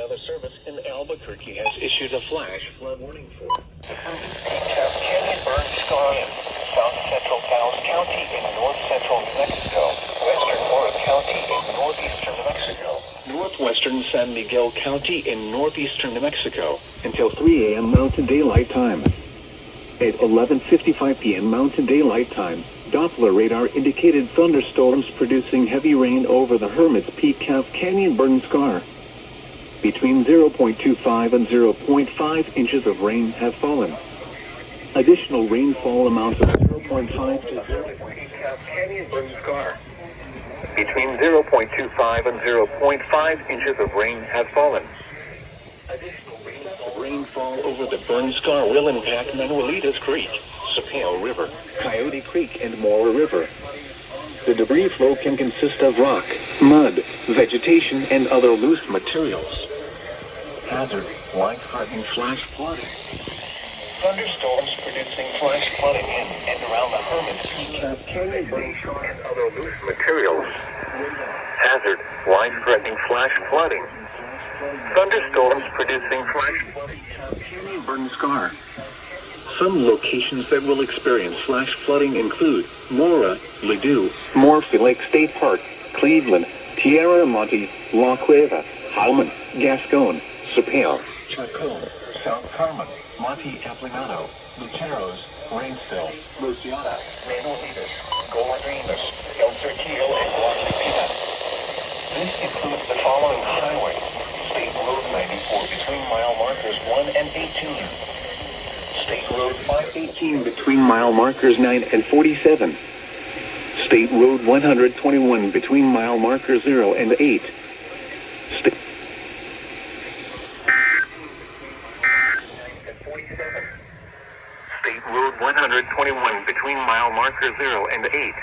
Weather Service in Albuquerque has issued a flash flood warning for Canyon Burn Scar in south central Taos County in north central New Mexico, western Mora County in northeastern New Mexico, northwestern San Miguel County in northeastern New Mexico until 3 a.m. Mountain Daylight Time. At 11:55 p.m. Mountain Daylight Time, Doppler radar indicated thunderstorms producing heavy rain over the Hermit's Peak Calf Canyon Burn Scar. Between 0.25 and 0.5 inches of rain have fallen. Additional rainfall amounts of 0.5 to 0.8 Calf Canyon Burn Scar. Between 0.25 and 0.5 inches of rain have fallen. Additional rainfall over the burn scar will impact Manuelitas Creek, Sapeo River, Coyote Creek, and Mora River. The debris flow can consist of rock, mud, vegetation, and other loose materials. Hazard, life-threatening flash flooding. Thunderstorms producing flash flooding in and around the Hermit's Peak Canyon Burn Scar and other loose materials. Hazard, life-threatening flash flooding. Thunderstorms producing flash flooding at Canyon Burn Scar. Some locations that will experience flash flooding include Mora, Ladue, Morphy Lake State Park, Cleveland, Tierra Monte, La Cueva, Howman, Gascon, Sapeo, Chacon, South Carmen, Monte Aplanado, Luceros, Rainsville, Luciana, Manuelitas, Golondrinas, El Cerquillo, and Guadalupina. This includes the following highways: State Road 94 between mile markers 1 and 18. State Road 518 between mile markers 9 and 47. State Road 121 between mile markers 0 and 8. State Road 121 between mile markers 0 and 8.